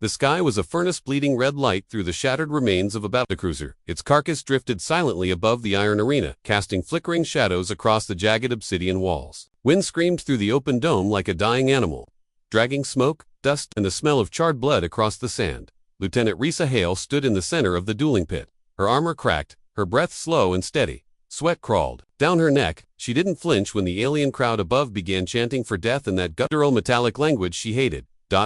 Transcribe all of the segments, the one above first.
The sky was a furnace-bleeding red light through the shattered remains of a battlecruiser. Its carcass drifted silently above the iron arena, casting flickering shadows across the jagged obsidian walls. Wind screamed through the open dome like a dying animal, dragging smoke, dust, and the smell of charred blood across the sand. Lieutenant Risa Hale stood in the center of the dueling pit. Her armor cracked, her breath slow and steady. Sweat crawled down her neck. She didn't flinch when the alien crowd above began chanting for death in that guttural metallic language she hated.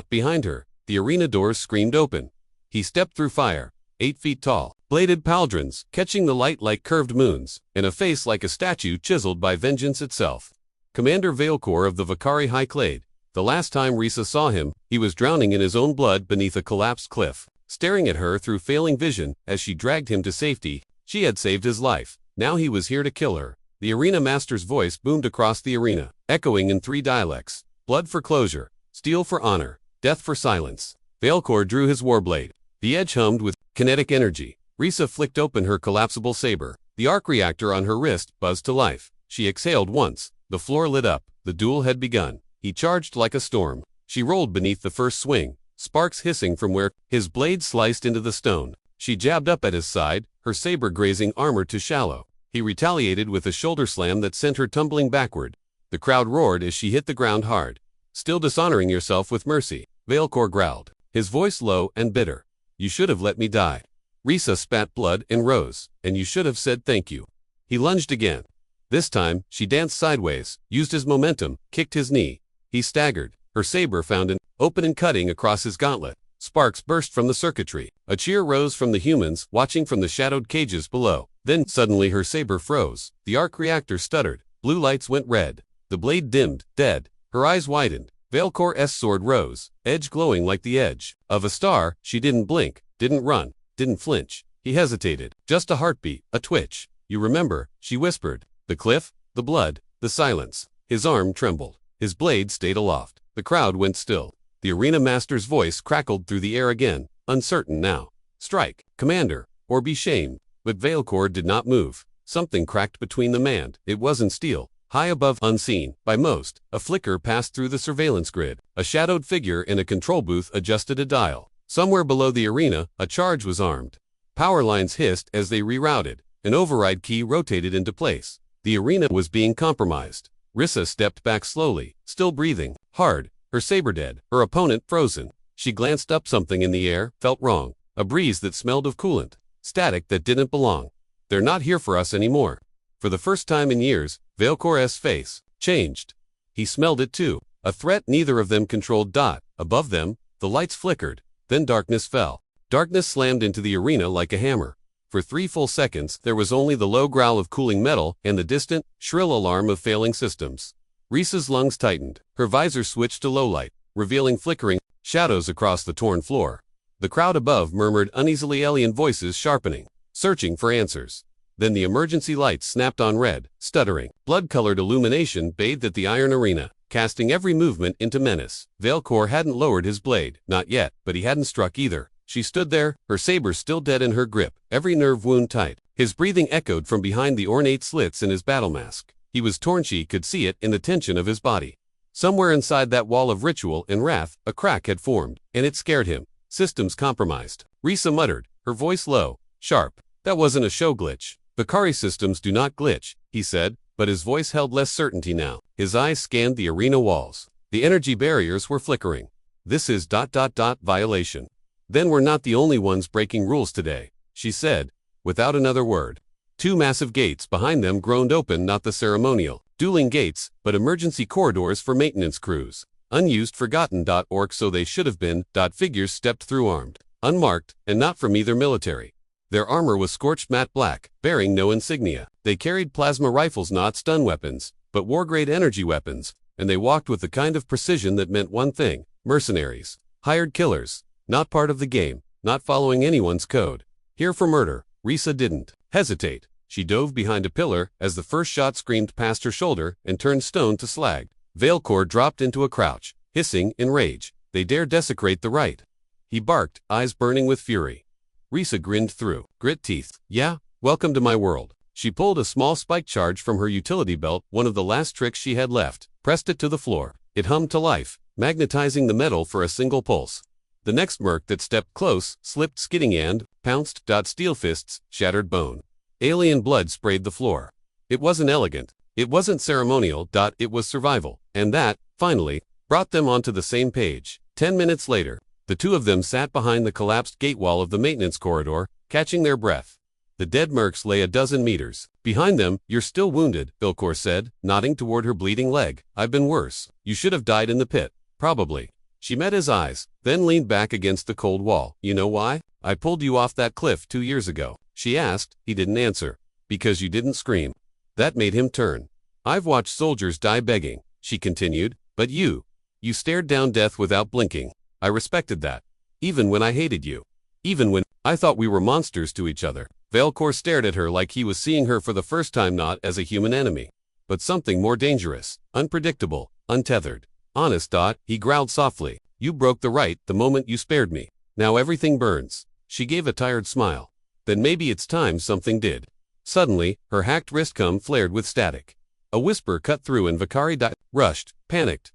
Behind her, the arena doors screamed open. He stepped through fire, 8 feet tall, bladed pauldrons, catching the light like curved moons, and a face like a statue chiseled by vengeance itself. Commander Veilcor of the Vakari High Clade. The last time Risa saw him, he was drowning in his own blood beneath a collapsed cliff. Staring at her through failing vision as she dragged him to safety, she had saved his life. Now he was here to kill her. The arena master's voice boomed across the arena, echoing in 3 dialects. Blood for closure, steel for honor, death for silence. Veilcor drew his warblade. The edge hummed with kinetic energy. Risa flicked open her collapsible saber. The arc reactor on her wrist buzzed to life. She exhaled once. The floor lit up. The duel had begun. He charged like a storm. She rolled beneath the first swing, sparks hissing from where his blade sliced into the stone. She jabbed up at his side, her saber grazing armor to shallow. He retaliated with a shoulder slam that sent her tumbling backward. The crowd roared as she hit the ground hard. Still dishonoring yourself with mercy, Veilcor growled, his voice low and bitter. You should have let me die. Risa spat blood and rose, and you should have said thank you. He lunged again. This time, she danced sideways, used his momentum, kicked his knee. He staggered, her saber found an opening cutting across his gauntlet. Sparks burst from the circuitry. A cheer rose from the humans, watching from the shadowed cages below. Then, suddenly her saber froze. The arc reactor stuttered. Blue lights went red. The blade dimmed, dead. Her eyes widened. Veilcor's sword rose, edge glowing like the edge of a star. She didn't blink, didn't run, didn't flinch. He hesitated. Just a heartbeat, a twitch. You remember, she whispered. The cliff, the blood, the silence. His arm trembled. His blade stayed aloft. The crowd went still. The arena master's voice crackled through the air again, uncertain now. Strike, commander, or be shamed. But Veilcor did not move. Something cracked between them and it wasn't steel. High above, unseen by most, a flicker passed through the surveillance grid. A shadowed figure in a control booth adjusted a dial. Somewhere below the arena, a charge was armed. Power lines hissed as they rerouted. An override key rotated into place. The arena was being compromised. Risa stepped back slowly, still breathing hard, her saber dead, her opponent frozen. She glanced up. Something in the air felt wrong. A breeze that smelled of coolant. Static that didn't belong. They're not here for us anymore. For the first time in years, Veilcor's face changed. He smelled it too. A threat neither of them controlled. Above them, the lights flickered. Then darkness fell. Darkness slammed into the arena like a hammer. For 3 full seconds, there was only the low growl of cooling metal and the distant, shrill alarm of failing systems. Risa's lungs tightened. Her visor switched to low light, revealing flickering shadows across the torn floor. The crowd above murmured uneasily, alien voices sharpening, searching for answers. Then the emergency lights snapped on red, stuttering. Blood-colored illumination bathed at the iron arena, casting every movement into menace. Veilcor hadn't lowered his blade, not yet, but he hadn't struck either. She stood there, her saber still dead in her grip, every nerve wound tight. His breathing echoed from behind the ornate slits in his battle mask. He was torn. She could see it in the tension of his body. Somewhere inside that wall of ritual and wrath, a crack had formed, and it scared him. Systems compromised. Risa muttered, her voice low, sharp. That wasn't a show glitch. Vakari systems do not glitch, he said, but his voice held less certainty now. His eyes scanned the arena walls. The energy barriers were flickering. This is ... violation. Then we're not the only ones breaking rules today, she said, without another word. 2 massive gates behind them groaned open, not the ceremonial, dueling gates, but emergency corridors for maintenance crews. Unused, forgotten. Orc, so they should have been. Figures stepped through armed, unmarked, and not from either military. Their armor was scorched matte black, bearing no insignia. They carried plasma rifles, not stun weapons, but war-grade energy weapons, and they walked with the kind of precision that meant one thing: mercenaries, hired killers, not part of the game, not following anyone's code. Here for murder. Risa didn't hesitate. She dove behind a pillar as the first shot screamed past her shoulder and turned stone to slag. Veilcor dropped into a crouch, hissing in rage. They dare desecrate the right. He barked, eyes burning with fury. Risa grinned through grit teeth. Yeah, welcome to my world. She pulled a small spike charge from her utility belt, one of the last tricks she had left, pressed it to the floor. It hummed to life, magnetizing the metal for a single pulse. The next merc that stepped close slipped skidding and pounced. Steel fists shattered bone. Alien blood sprayed the floor. It wasn't elegant. It wasn't ceremonial. It was survival. And that, finally, brought them onto the same page. 10 minutes later, the two of them sat behind the collapsed gate wall of the maintenance corridor, catching their breath. The dead mercs lay a dozen meters. Behind them, "You're still wounded," Velcor said, nodding toward her bleeding leg. "I've been worse. You should have died in the pit." "Probably." She met his eyes, then leaned back against the cold wall. "You know why? I pulled you off that cliff 2 years ago." She asked. He didn't answer. "Because you didn't scream." That made him turn. "I've watched soldiers die begging," she continued, "but you stared down death without blinking. I respected that. Even when I hated you. Even when I thought we were monsters to each other." Velcor stared at her like he was seeing her for the first time, not as a human enemy, but something more dangerous, unpredictable, untethered. "Honest. He growled softly. "You broke the right the moment you spared me. Now everything burns." She gave a tired smile. "Then maybe it's time something did." Suddenly, her hacked wristcom flared with static. A whisper cut through and Vakari rushed, panicked.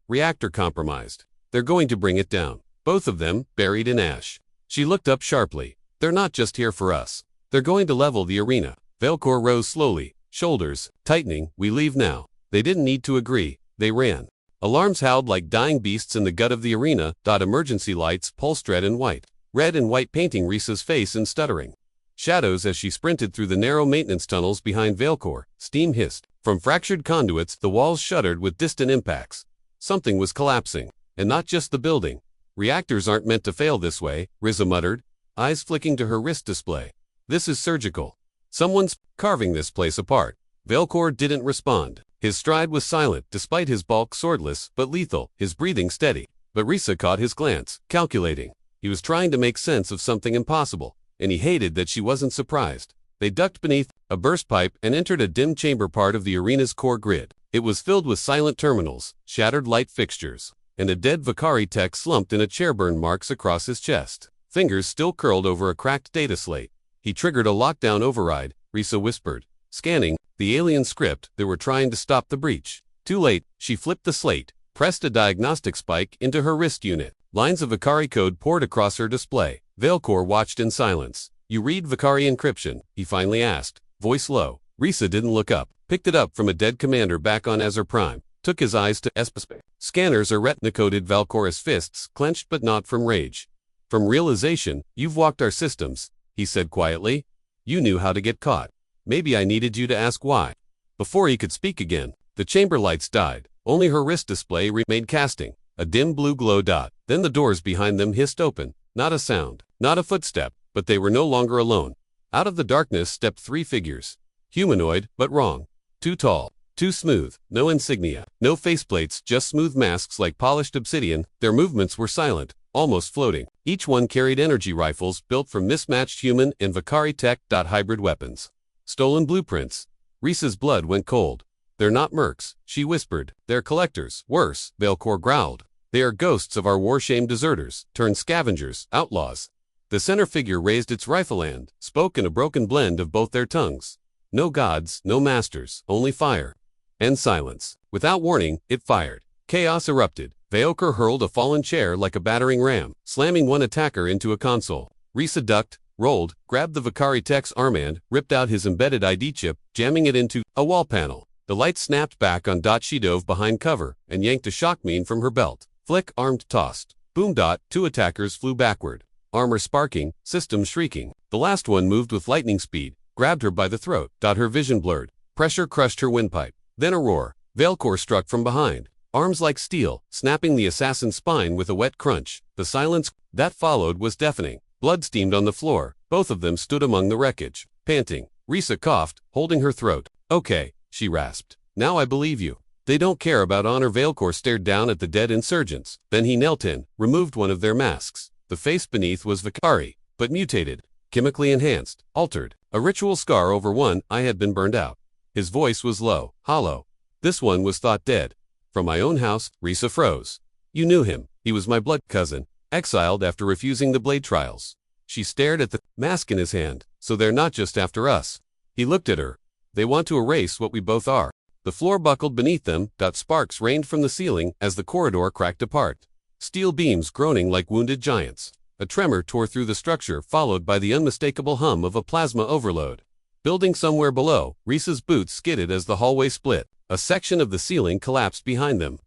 Reactor compromised. "They're going to bring it down. Both of them, buried in ash." She looked up sharply. "They're not just here for us. They're going to level the arena." Velcor rose slowly, shoulders tightening. "We leave now." They didn't need to agree. They ran. Alarms howled like dying beasts in the gut of the arena. Emergency lights pulsed red and white painting Risa's face and stuttering. Shadows as she sprinted through the narrow maintenance tunnels behind Velcor. Steam hissed. From fractured conduits, the walls shuddered with distant impacts. Something was collapsing. And not just the building. "Reactors aren't meant to fail this way," Risa muttered, eyes flicking to her wrist display. "This is surgical. Someone's carving this place apart." Velcor didn't respond. His stride was silent, despite his bulk swordless, but lethal, his breathing steady. But Risa caught his glance, calculating. He was trying to make sense of something impossible, and he hated that she wasn't surprised. They ducked beneath a burst pipe and entered a dim chamber part of the arena's core grid. It was filled with silent terminals, shattered light fixtures, and a dead Vakari tech slumped in a chair, burn marks across his chest. Fingers still curled over a cracked data slate. He triggered a lockdown override, Risa whispered. Scanning the alien script. They were trying to stop the breach. Too late. She flipped the slate, pressed a diagnostic spike into her wrist unit. Lines of Vakari code poured across her display. Velcor watched in silence. "You read Vakari encryption?" he finally asked, voice low. Risa didn't look up, picked it up from a dead commander back on Azure Prime, took his eyes to Espaspace. "Scanners are retina-coded." Velcor's fists clenched, but not from rage. "From realization. You've walked our systems," he said quietly. "You knew how to get caught. Maybe I needed you to ask why." Before he could speak again, the chamber lights died. Only her wrist display remained casting, a dim blue glow. Then the doors behind them hissed open. Not a sound, not a footstep, but they were no longer alone. Out of the darkness stepped 3 figures. Humanoid, but wrong. Too tall, too smooth, no insignia, no faceplates, just smooth masks like polished obsidian. Their movements were silent, almost floating. Each one carried energy rifles built from mismatched human and Vakari tech. Hybrid weapons. Stolen blueprints. Risa's blood went cold. "They're not mercs," she whispered. "They're collectors. Worse," Velcor growled. "They are ghosts of our war-shamed deserters, turned scavengers, outlaws." The center figure raised its rifle and spoke in a broken blend of both their tongues. No gods, no masters, only fire. And silence. Without warning, it fired. Chaos erupted. Velcor hurled a fallen chair like a battering ram, slamming one attacker into a console. Risa ducked, rolled, grabbed the Vakari tech's armband, ripped out his embedded ID chip, jamming it into a wall panel. The light snapped back on. She dove behind cover and yanked a shockmine from her belt. Flick, armed, tossed. Boom. 2 attackers flew backward. Armor sparking, systems shrieking. The last one moved with lightning speed, grabbed her by the throat. Her vision blurred. Pressure crushed her windpipe. Then a roar. Velcor struck from behind. Arms like steel, snapping the assassin's spine with a wet crunch. The silence that followed was deafening. Blood steamed on the floor. Both of them stood among the wreckage, panting. Risa coughed, holding her throat. "Okay," she rasped. "Now I believe you. They don't care about honor." Velcor stared down at the dead insurgents. Then he knelt in, removed one of their masks. The face beneath was Vakari, but mutated, chemically enhanced, altered. A ritual scar over one eye had been burned out. His voice was low, hollow. "This one was thought dead. From my own house." Risa froze. "You knew him. He was my blood cousin, exiled after refusing the blade trials." She stared at the mask in his hand. "So they're not just after us." He looked at her. "They want to erase what we both are." The floor buckled beneath them. Sparks rained from the ceiling as the corridor cracked apart. steel beams groaning like wounded giants. A tremor tore through the structure, followed by the unmistakable hum of a plasma overload. Building somewhere below, Risa's boots skidded as the hallway split. A section of the ceiling collapsed behind them,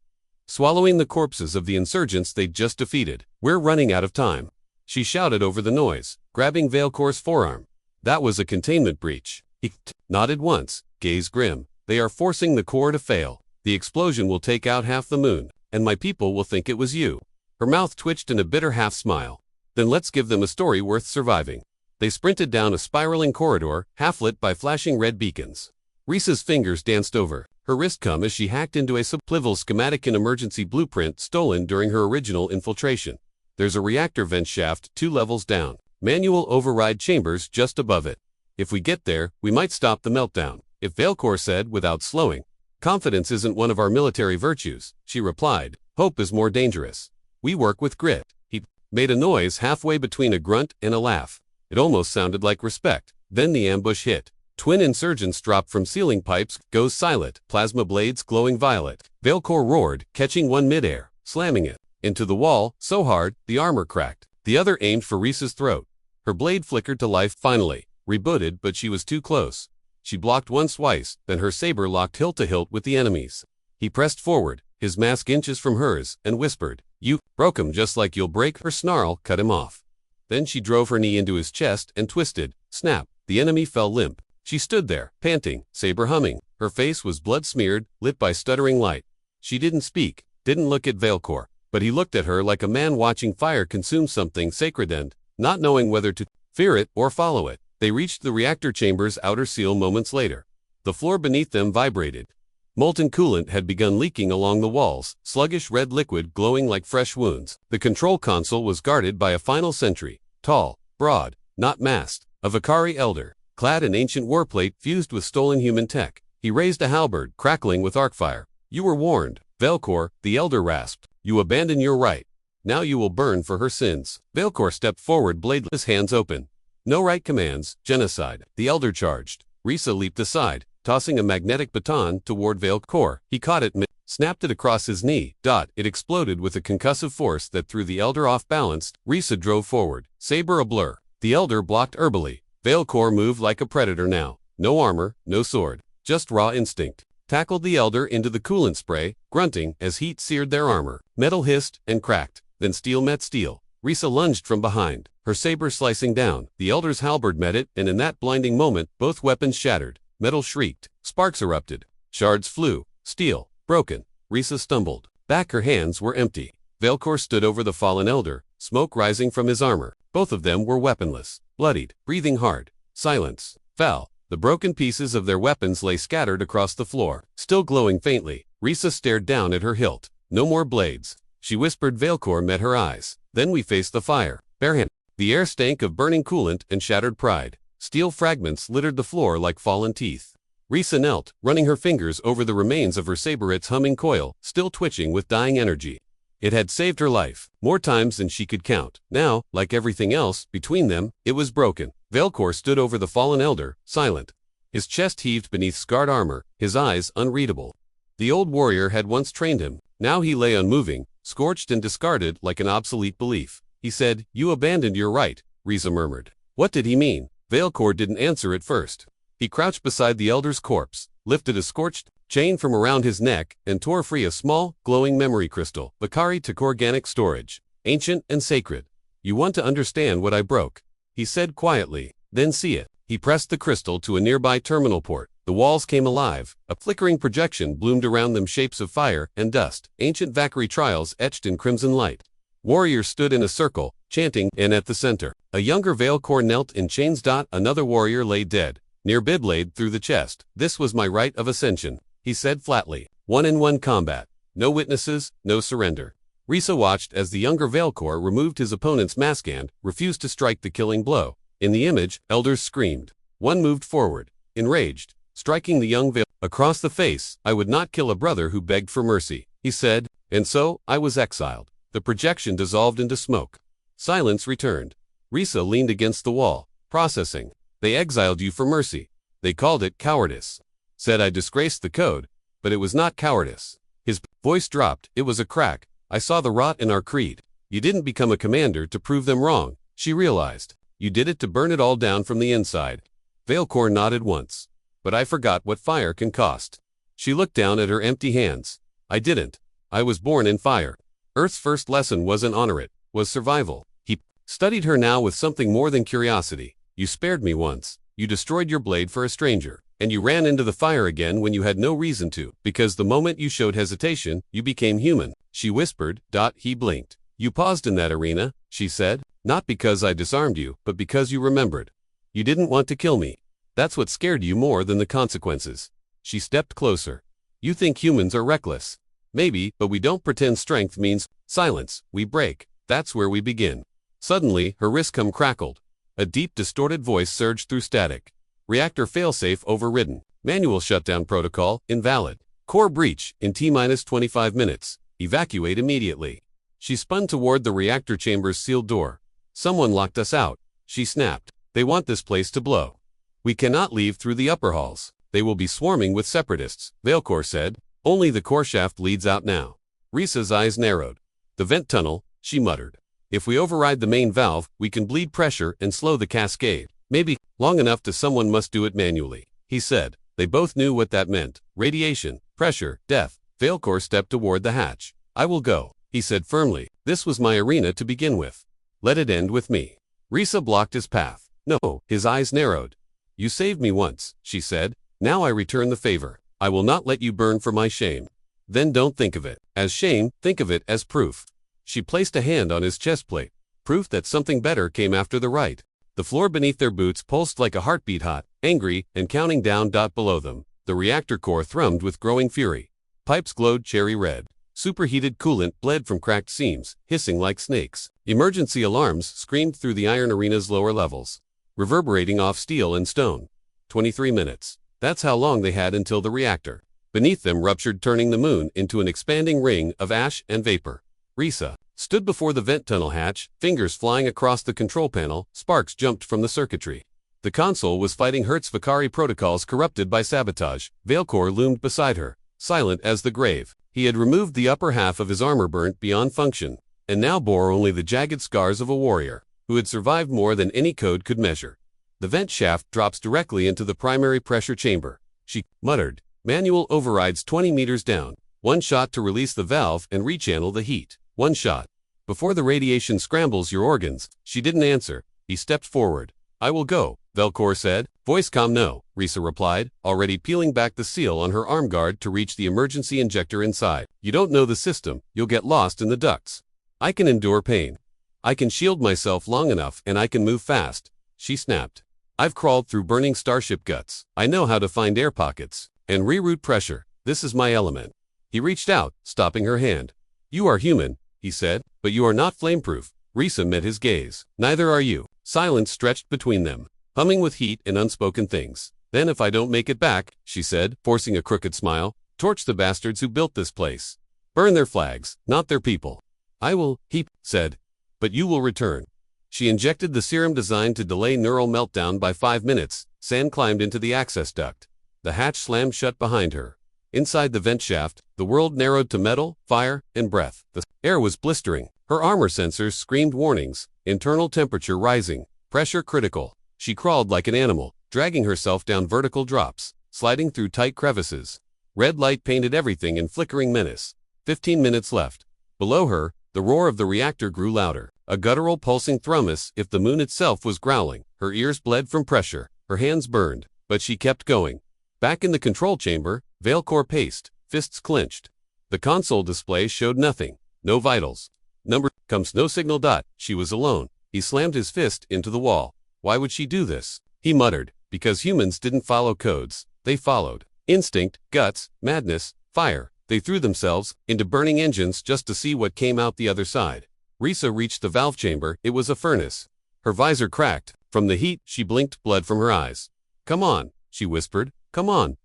swallowing the corpses of the insurgents they'd just defeated. "We're running out of time," she shouted over the noise, grabbing Veilcor's forearm. "That was a containment breach." He nodded once, gaze grim. "They are forcing the core to fail. The explosion will take out half the moon, and my people will think it was you." Her mouth twitched in a bitter half-smile. "Then let's give them a story worth surviving." They sprinted down a spiraling corridor, half-lit by flashing red beacons. Risa's fingers danced over her wrist as she hacked into a subliminal schematic and emergency blueprint stolen during her original infiltration. "There's a reactor vent shaft 2 levels down. Manual override chambers just above it. If we get there, we might stop the meltdown," Veilcor said without slowing. "Confidence isn't one of our military virtues," she replied. "Hope is more dangerous. We work with grit." He made a noise halfway between a grunt and a laugh. It almost sounded like respect. Then the ambush hit. Twin insurgents dropped from ceiling pipes, goes silent, plasma blades glowing violet. Veilcor roared, catching one midair, slamming it into the wall so hard the armor cracked. The other aimed for Risa's throat. Her blade flickered to life finally, rebooted, but she was too close. She blocked once, twice, then her saber locked hilt to hilt with the enemy's. He pressed forward, his mask inches from hers, and whispered, "You broke him just like you'll break." Her snarl cut him off. Then she drove her knee into his chest and twisted. Snap! The enemy fell limp. She stood there, panting, saber humming. Her face was blood-smeared, lit by stuttering light. She didn't speak, didn't look at Veilcor, but he looked at her like a man watching fire consume something sacred and, not knowing whether to fear it or follow it. They reached the reactor chamber's outer seal moments later. The floor beneath them vibrated. Molten coolant had begun leaking along the walls, sluggish red liquid glowing like fresh wounds. The control console was guarded by a final sentry, tall, broad, not masked, a Vakari elder, clad in ancient warplate fused with stolen human tech. He raised a halberd, crackling with arcfire. "You were warned, Veilcor," the elder rasped. "You abandon your right. Now you will burn for her sins." Veilcor stepped forward, bladeless hands open. "No right commands, genocide." The elder charged. Risa leaped aside, tossing a magnetic baton toward Veilcor. He caught it snapped it across his knee. It exploded with a concussive force that threw the elder off balance. Risa drove forward, saber a blur. The elder blocked herbally. Veilcor moved like a predator now. No armor, no sword, just raw instinct. Tackled the elder into the coolant spray, grunting as heat seared their armor. Metal hissed and cracked, then steel met steel. Risa lunged from behind, her saber slicing down. The elder's halberd met it, and in that blinding moment, both weapons shattered. Metal shrieked, sparks erupted, shards flew. Steel, broken. Risa stumbled. Back, her hands were empty. Veilcor stood over the fallen elder, smoke rising from his armor. Both of them were weaponless, bloodied, breathing hard. Silence fell. The broken pieces of their weapons lay scattered across the floor, still glowing faintly. Risa stared down at her hilt. "No more blades," she whispered. Veilcor met her eyes. "Then we faced the fire, barehanded." The air stank of burning coolant and shattered pride. Steel fragments littered the floor like fallen teeth. Risa knelt, running her fingers over the remains of her saber, its humming coil, still twitching with dying energy. It had saved her life, more times than she could count. Now, like everything else, between them, it was broken. Veilcor stood over the fallen elder, silent. His chest heaved beneath scarred armor, his eyes unreadable. The old warrior had once trained him. Now he lay unmoving, scorched and discarded like an obsolete belief. He said, "You abandoned your right," Risa murmured. What did he mean? Veilcor didn't answer at first. He crouched beside the elder's corpse, lifted a scorched chain from around his neck, and tore free a small, glowing memory crystal. Vakari took organic storage. Ancient and sacred. "You want to understand what I broke," he said quietly. "Then see it." He pressed the crystal to a nearby terminal port. The walls came alive. A flickering projection bloomed around them, shapes of fire and dust. Ancient Vakari trials etched in crimson light. Warriors stood in a circle, chanting, and at the center, a younger Veilcor knelt in chains. Another warrior lay dead, near blade through the chest. "This was my rite of ascension," he said flatly. "1-on-1 combat. No witnesses, no surrender." Risa watched as the younger Veilcor removed his opponent's mask and refused to strike the killing blow. In the image, elders screamed. One moved forward, enraged, striking the young Veilcor across the face. "I would not kill a brother who begged for mercy," he said, "and so I was exiled." The projection dissolved into smoke. Silence returned. Risa leaned against the wall, processing. "They exiled you for mercy. They called it cowardice. Said I disgraced the code, but it was not cowardice." His voice dropped. It was a crack, I saw the rot in our creed. You didn't become a commander to prove them wrong, she realized. You did it to burn it all down from the inside. Veilcore nodded once. But I forgot what fire can cost. She looked down at her empty hands. I didn't. I was born in fire. Earth's first lesson wasn't honor it, was survival. He studied her now with something more than curiosity. You spared me once. You destroyed your blade for a stranger. And you ran into the fire again when you had no reason to, because the moment you showed hesitation, you became human. She whispered. He blinked. You paused in that arena, she said. Not because I disarmed you, but because you remembered. You didn't want to kill me. That's what scared you more than the consequences. She stepped closer. You think humans are reckless. Maybe, but we don't pretend strength means silence. We break. That's where we begin. Suddenly, her wristcom crackled. A deep, distorted voice surged through static. Reactor failsafe overridden. Manual shutdown protocol invalid. Core breach in T-25 minutes. Evacuate immediately. She spun toward the reactor chamber's sealed door. Someone locked us out, she snapped. They want this place to blow. We cannot leave through the upper halls. They will be swarming with separatists, Veilcore said. Only the core shaft leads out now. Risa's eyes narrowed. The vent tunnel, she muttered. If we override the main valve, we can bleed pressure and slow the cascade. Maybe long enough to someone must do it manually, he said. They both knew what that meant. Radiation, pressure, death. Veilcore stepped toward the hatch. I will go, he said firmly. This was my arena to begin with. Let it end with me. Risa blocked his path. No, his eyes narrowed. You saved me once, she said. Now I return the favor. I will not let you burn for my shame. Then don't think of it as shame, think of it as proof. She placed a hand on his chest plate. Proof that something better came after the right. The floor beneath their boots pulsed like a heartbeat, hot, angry, and counting down. Below them, the reactor core thrummed with growing fury. Pipes glowed cherry red. Superheated coolant bled from cracked seams, hissing like snakes. Emergency alarms screamed through the iron arena's lower levels, reverberating off steel and stone. 23 minutes. That's how long they had until the reactor. Beneath them ruptured, turning the moon into an expanding ring of ash and vapor. Risa stood before the vent tunnel hatch, fingers flying across the control panel. Sparks jumped from the circuitry. The console was fighting Hertz Vicari protocols corrupted by sabotage. Veilcore loomed beside her, silent as the grave. He had removed the upper half of his armor, burnt beyond function, and now bore only the jagged scars of a warrior who had survived more than any code could measure. The vent shaft drops directly into the primary pressure chamber, she muttered. Manual overrides 20 meters down. One shot to release the valve and rechannel the heat. One shot. Before the radiation scrambles your organs. She didn't answer. He stepped forward. I will go, Veilcore said. Voice calm. No, Risa replied, already peeling back the seal on her arm guard to reach the emergency injector inside. You don't know the system. You'll get lost in the ducts. I can endure pain. I can shield myself long enough, and I can move fast. She snapped. I've crawled through burning starship guts. I know how to find air pockets and reroute pressure. This is my element. He reached out, stopping her hand. You are human, he said, but you are not flameproof. Risa met his gaze. Neither are you. Silence stretched between them, humming with heat and unspoken things. Then if I don't make it back, she said, forcing a crooked smile, torch the bastards who built this place. Burn their flags, not their people. I will, he said. But you will return. She injected the serum designed to delay neural meltdown by 5 minutes. Sand climbed into the access duct. The hatch slammed shut behind her. Inside the vent shaft, the world narrowed to metal, fire, and breath. The air was blistering. Her armor sensors screamed warnings. Internal temperature rising. Pressure critical. She crawled like an animal, dragging herself down vertical drops, sliding through tight crevices. Red light painted everything in flickering menace. 15 minutes left. Below her, the roar of the reactor grew louder. A guttural pulsing thrum as if the moon itself was growling. Her ears bled from pressure. Her hands burned. But she kept going. Back in the control chamber, Veilcore paced, fists clenched. The console display showed nothing. No vitals. Number comes no signal. She was alone. He slammed his fist into the wall. Why would she do this? He muttered. Because humans didn't follow codes. They followed instinct, guts, madness, fire. They threw themselves into burning engines just to see what came out the other side. Risa reached the valve chamber. It was a furnace. Her visor cracked. From the heat, she blinked, blood from her eyes. Come on, she whispered. Come on.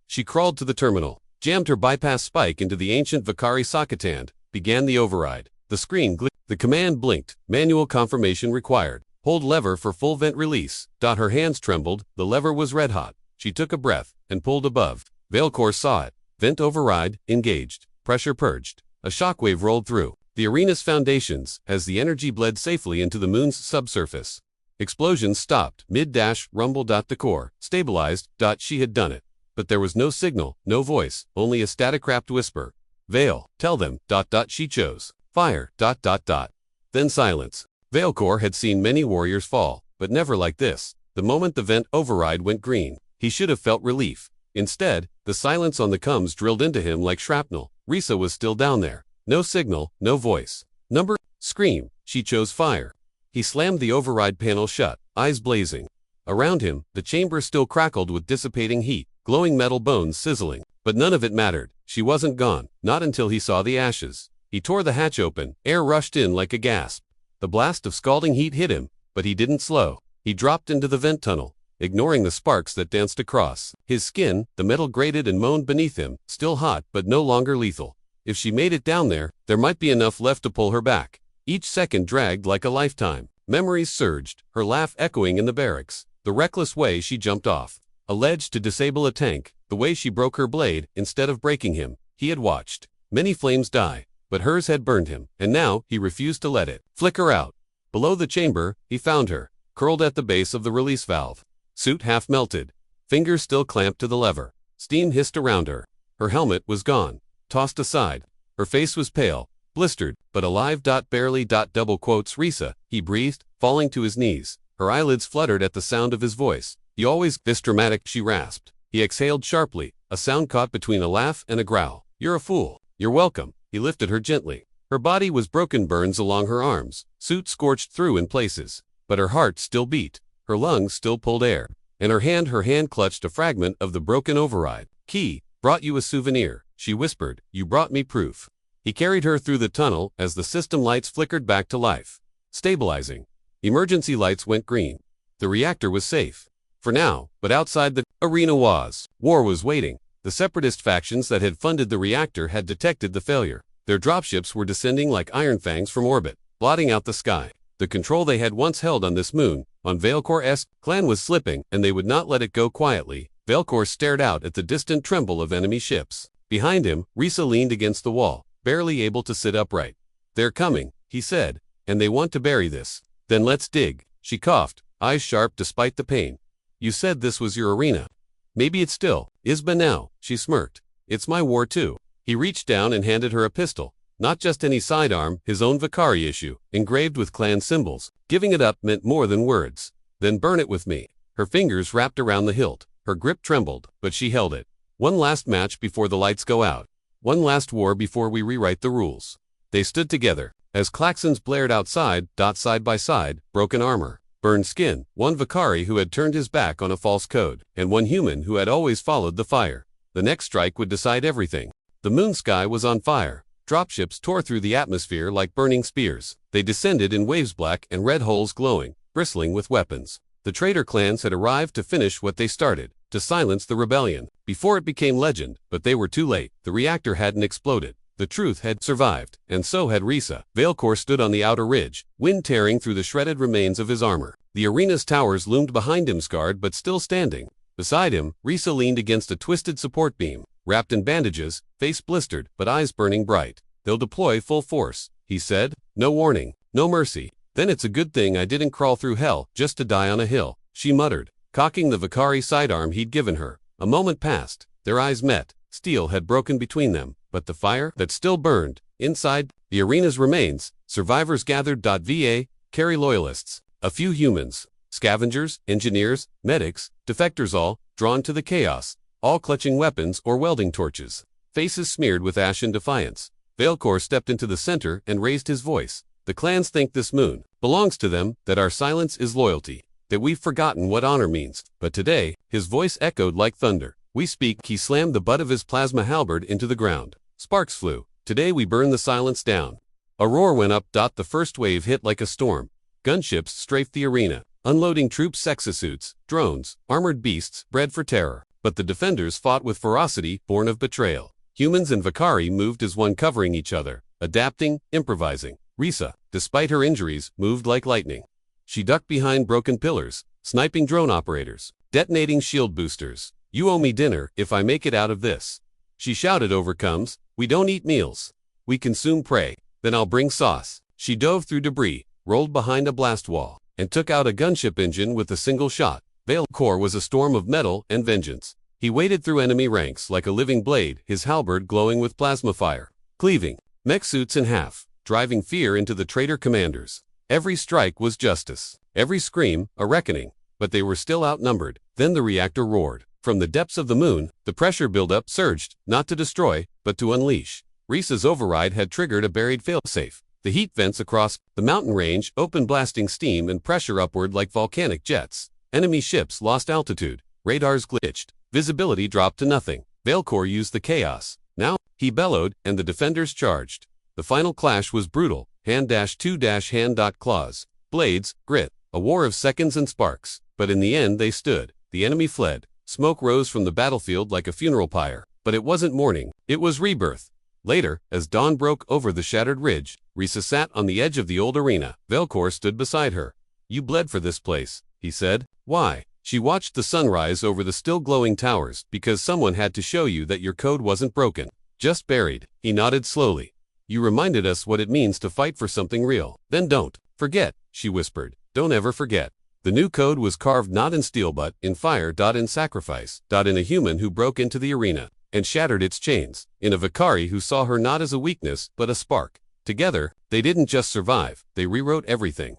She crawled to the terminal, jammed her bypass spike into the ancient Vicari socket and began the override. The screen glittered. The command blinked. Manual confirmation required. Hold lever for full vent release. Her hands trembled. The lever was red hot. She took a breath and pulled above. Veilcore saw it. Vent override engaged. Pressure purged. A shockwave rolled through the arena's foundations as the energy bled safely into the moon's subsurface. Explosions stopped mid-rumble. The core stabilized. She had done it. But there was no signal, no voice, only a static-wrapped whisper. Vale, tell them. She chose fire. Then silence. Vale Core had seen many warriors fall, but never like this. The moment the vent override went green, he should have felt relief. Instead, the silence on the coms drilled into him like shrapnel. Risa was still down there. No signal, no voice. Scream. She chose fire. He slammed the override panel shut, eyes blazing. Around him, the chamber still crackled with dissipating heat, glowing metal bones sizzling. But none of it mattered. She wasn't gone, not until he saw the ashes. He tore the hatch open, air rushed in like a gasp. The blast of scalding heat hit him, but he didn't slow. He dropped into the vent tunnel, ignoring the sparks that danced across. His skin, the metal grated and moaned beneath him, still hot but no longer lethal. If she made it down there, there might be enough left to pull her back. Each second dragged like a lifetime. Memories surged, her laugh echoing in the barracks. The reckless way she jumped off a ledge to disable a tank, the way she broke her blade instead of breaking him. He had watched many flames die, but hers had burned him, and now he refused to let it flicker out. Below the chamber, he found her, curled at the base of the release valve. Suit half melted, fingers still clamped to the lever. Steam hissed around her. Her helmet was gone, tossed aside. Her face was pale, blistered, but alive. Barely. Risa, he breathed, falling to his knees. Her eyelids fluttered at the sound of his voice. "You always this dramatic," she rasped. He exhaled sharply, a sound caught between a laugh and a growl. "You're a fool." "You're welcome." He lifted her gently. Her body was broken, burns along her arms, suit scorched through in places. But her heart still beat, her lungs still pulled air, and her hand clutched a fragment of the broken override. "Key, brought you a souvenir," she whispered. "You brought me proof." He carried her through the tunnel as the system lights flickered back to life. Stabilizing. Emergency lights went green. The reactor was safe. For now, but outside the arena war was waiting. The separatist factions that had funded the reactor had detected the failure. Their dropships were descending like iron fangs from orbit, blotting out the sky. The control they had once held on this moon, on Valecor's clan, was slipping, and they would not let it go quietly. Valecor stared out at the distant tremble of enemy ships. Behind him, Risa leaned against the wall, barely able to sit upright. "They're coming," he said, "and they want to bury this." "Then let's dig." She coughed, eyes sharp despite the pain. "You said this was your arena." "Maybe it still is, but now," she smirked. "It's my war too." He reached down and handed her a pistol. Not just any sidearm, his own Vakari issue, engraved with clan symbols. Giving it up meant more than words. "Then burn it with me." Her fingers wrapped around the hilt. Her grip trembled, but she held it. "One last match before the lights go out. One last war before we rewrite the rules." They stood together. As klaxons blared outside, side by side, broken armor, burned skin, one Vakari who had turned his back on a false code, and one human who had always followed the fire. The next strike would decide everything. The moon sky was on fire. Dropships tore through the atmosphere like burning spears. They descended in waves, black and red holes glowing, bristling with weapons. The traitor clans had arrived to finish what they started, to silence the rebellion, before it became legend, but they were too late. The reactor hadn't exploded. The truth had survived, and so had Risa. Valecor stood on the outer ridge, wind tearing through the shredded remains of his armor. The arena's towers loomed behind him, scarred but still standing. Beside him, Risa leaned against a twisted support beam, wrapped in bandages, face blistered, but eyes burning bright. "They'll deploy full force," he said. "No warning, no mercy." "Then it's a good thing I didn't crawl through hell just to die on a hill," she muttered, cocking the Vakari sidearm he'd given her. A moment passed. Their eyes met. Steel had broken between them, but the fire that still burned. Inside the arena's remains, survivors gathered. Carry loyalists, a few humans, scavengers, engineers, medics, defectors, all drawn to the chaos, all clutching weapons or welding torches, faces smeared with ash and defiance. Valecor stepped into the center and raised his voice. "The clans think this moon belongs to them, that our silence is loyalty, that we've forgotten what honor means. But today," his voice echoed like thunder, "we speak." He slammed the butt of his plasma halberd into the ground. Sparks flew. "Today we burn the silence down." A roar went up. The first wave hit like a storm. Gunships strafed the arena, unloading troops, exosuits, drones, armored beasts, bred for terror. But the defenders fought with ferocity born of betrayal. Humans and Vakari moved as one, covering each other, adapting, improvising. Risa, despite her injuries, moved like lightning. She ducked behind broken pillars, sniping drone operators, detonating shield boosters. "You owe me dinner if I make it out of this," she shouted over coms. "We don't eat meals." We consume prey. Then I'll bring sauce. She dove through debris, rolled behind a blast wall, and took out a gunship engine with a single shot. Velcor was a storm of metal and vengeance. He waded through enemy ranks like a living blade, his halberd glowing with plasma fire, cleaving mech suits in half, driving fear into the traitor commanders. Every strike was justice. Every scream, a reckoning. But they were still outnumbered. Then the reactor roared. From the depths of the moon, the pressure buildup surged, not to destroy, but to unleash. Risa's override had triggered a buried failsafe. The heat vents across the mountain range opened, blasting steam and pressure upward like volcanic jets. Enemy ships lost altitude. Radars glitched. Visibility dropped to nothing. Velcor used the chaos. Now, he bellowed, and the defenders charged. The final clash was brutal. Hand-to-hand claws. Blades, grit. A war of seconds and sparks. But in the end they stood. The enemy fled. Smoke rose from the battlefield like a funeral pyre. But it wasn't mourning. It was rebirth. Later, as dawn broke over the shattered ridge, Risa sat on the edge of the old arena. Velcor stood beside her. "You bled for this place," he said. "Why?" She watched the sunrise over the still glowing towers. "Because someone had to show you that your code wasn't broken. Just buried." He nodded slowly. "You reminded us what it means to fight for something real. Then don't forget," she whispered. "Don't ever forget." The new code was carved not in steel but in fire. In sacrifice. In a human who broke into the arena and shattered its chains. In a Vicari who saw her not as a weakness but a spark. Together, they didn't just survive, they rewrote everything.